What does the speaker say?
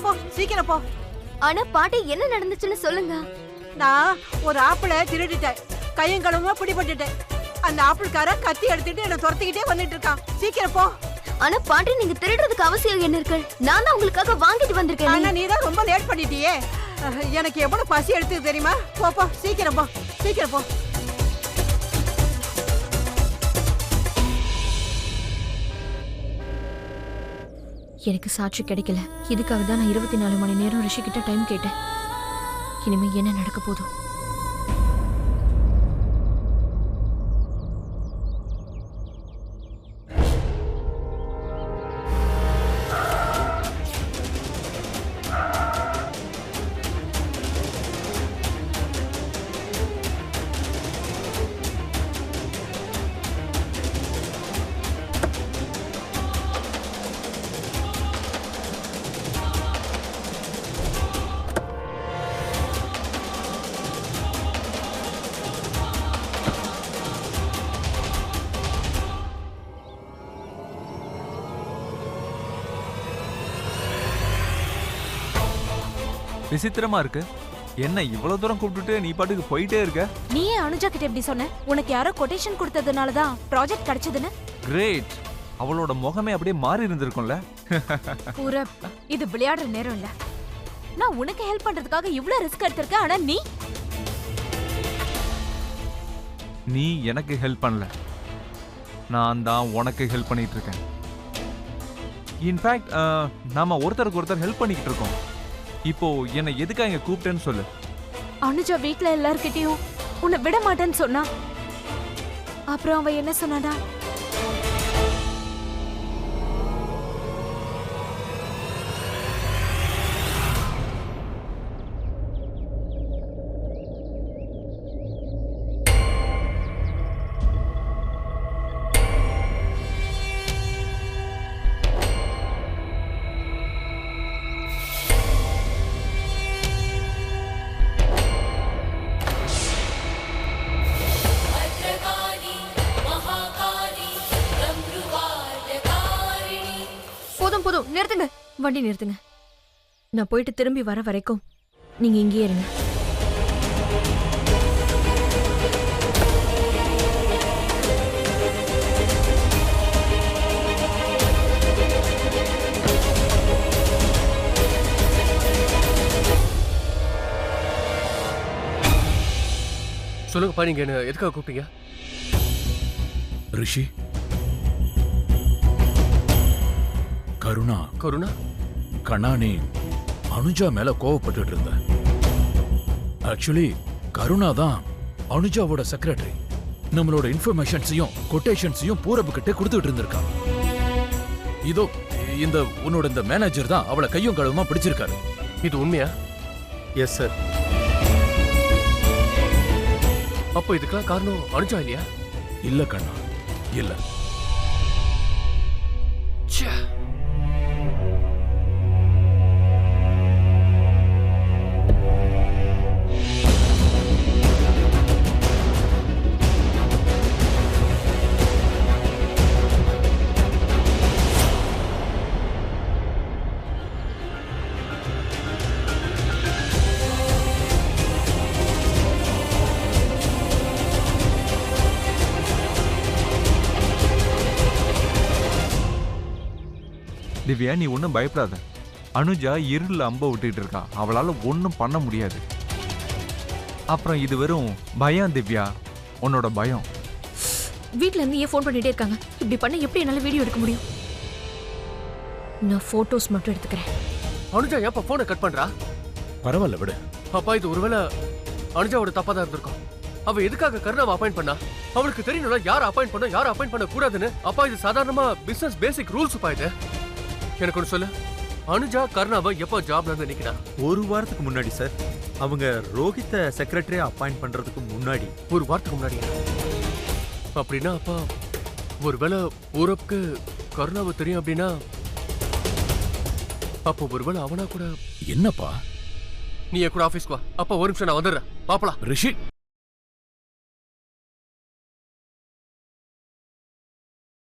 போ சீக்கிரம் போ. ஆனா பாட்டி என்ன நடந்துச்சுன்னு சொல்லுங்க. நான் ஒரு ஆப்பிள திருடிட்டேன், கையும் களவுமா பிடிபட்டுட்டேன். அந்த ஆப்பிள்கார கத்தி எடுத்துட்டு என்ன துரத்திக்கிட்டே வந்துட்டு இருக்கான். சீக்கிரம் போ. ஆனா பாட்டி நீங்க திருடுறதுக்கு அவசியம் என்ன இருக்கு? நான் தான் உங்களுக்காக வாங்கிட்டு வந்திருக்கேன். ஆனா நீ தான் ரொம்ப லேட் பண்ணிட்டியே. எனக்கு எவ்வளவு பசி எடுத்து தெரியுமா? போ போ சீக்கிரம் போ, சீக்கிரம் போ. எனக்கு சாட்சி கிடைக்கல. இதுக்காக தான் நான் 24 மணி நேரம் ரிஷி கிட்ட டைம் கேட்டேன். இனிமே என்ன நடக்க போதும்? விசித்திரமா இருக்கு. என்ன இவ்வளவு தூரம் கூப்பிட்டுட்டு நீ பாட்டுக்கு போயிட்டே இருக்க? நீ ஏன் அனுஜா கிட்ட எப்படி சொன்ன? உனக்கு யாரோ கொட்டேஷன் கொடுத்ததுனால தான் ப்ராஜெக்ட் கிடைச்சதுன்னு. கிரேட். அவளோட முகமே அப்படியே மாறி இருந்திருக்கும்ல. பூரா இது விளையாடுற நேரம் இல்ல. நான் உனக்கு ஹெல்ப் பண்றதுக்காக இவ்ளோ ரிஸ்க் எடுத்திருக்கேன். ஆனா நீ எனக்கு ஹெல்ப் பண்ணல, நான் தான் உனக்கு ஹெல்ப் பண்ணிட்டு இருக்கேன். இன்ஃபேக்ட் நாம ஒருத்தருக்கு ஒருத்தர் ஹெல்ப் பண்ணிக்கிட்டு இருக்கோம். இப்போ என்ன எதுக்காக இங்க கூப்பிட்டேன்னு சொல்லு. அனுஜா வீட்ல எல்லார்கிட்டயும் உன்னை விட மாட்டேன்னு சொன்னா. அப்புறம் அவ என்ன சொன்னாடா? போதும், நிறுத்துங்க. வண்டி நிறுத்துங்க. நான் போயிட்டு திரும்பி வர வரைக்கும் நீங்க இங்கேயே இருங்க. சொல்லுங்கப்பா, நீங்க என்ன எதுக்காக கூப்பிட்டீங்க? ரிஷி, கருணா கண்ணா, நீ அனுஜா மேல கோவப்பட்டு இருந்த. ஆக்சுவலி கருணா தான் அனுஜாவோட செக்ரட்டரி. நம்மளோட இன்ஃபர்மேஷன்ஸையும் கொட்டேஷன்ஸையும் பூரப்பு கிட்ட கொடுத்துட்டு இருந்திருக்கா. இதோ இந்த உன்னோட இந்த மேனேஜர் தான் அவளை கையும் களவுமா பிடிச்சிருக்காரு. இது உண்மையா? Yes sir. அப்போ இதுக்கெல்லாம் காரணம் அனுஜா இல்லையா? இல்ல கண்ணா, இல்ல. திவ்யா, நீ ஒன்றும் பயப்படாத. அனுஜா இருள் அம்ப விட்டுட்டு இருக்கா, அவளால ஒன்றும் பண்ண முடியாது. அப்புறம் இது வெறும் பயம் திவ்யா, உன்னோட பயம். வீட்ல இருந்து ஏன் ஃபோன் பண்ணிட்டே இருக்காங்க? இப்படி பண்ண எப்படி என்னால வீடியோ எடுக்க முடியும்? நான் போட்டோஸ் மட்டும் எடுத்துக்கிறேன். அனுஜா ஏப்பா போனை கட் பண்றா? பரவாயில்ல விடு. அப்பா இது ஒருவேளை அனுஜாவோட தப்பா தான் இருந்திருக்கும். அவ எதுக்காக கருணாவை அப்பாயிண்ட் பண்ணா? அவளுக்கு தெரியணும்ல யார் அப்பாயிண்ட் பண்ண யார் அப்பாயிண்ட் பண்ண கூடாதுன்னு. அப்பா இது சாதாரணமா பிசினஸ் பேசிக் ரூல்ஸ் பா. இது எனக்கு ஒன்று சொல்லு, அனுஜா கருணாவை எப்போ ஜாப்ல இருந்து நிக்கிறா? ஒரு வாரத்துக்கு முன்னாடி சார். அவங்க ரோஹித்தை செக்ரட்டரியா அப்பாயிண்ட் பண்றதுக்கு முன்னாடி. ஒரு வாரத்துக்கு முன்னாடி? அப்படின்னா அப்பா ஒருவேளை ஊரப்புக்கு கருணாவை தெரியும் அப்படின்னா அப்போ ஒருவேளை அவனா கூட. என்னப்பா? நீ என் கூட ஆபீஸ்க்கு வா. அப்பா ஒரு நிமிஷம் நான் வந்துடுறேன். பாப்பலாம். ரிஷி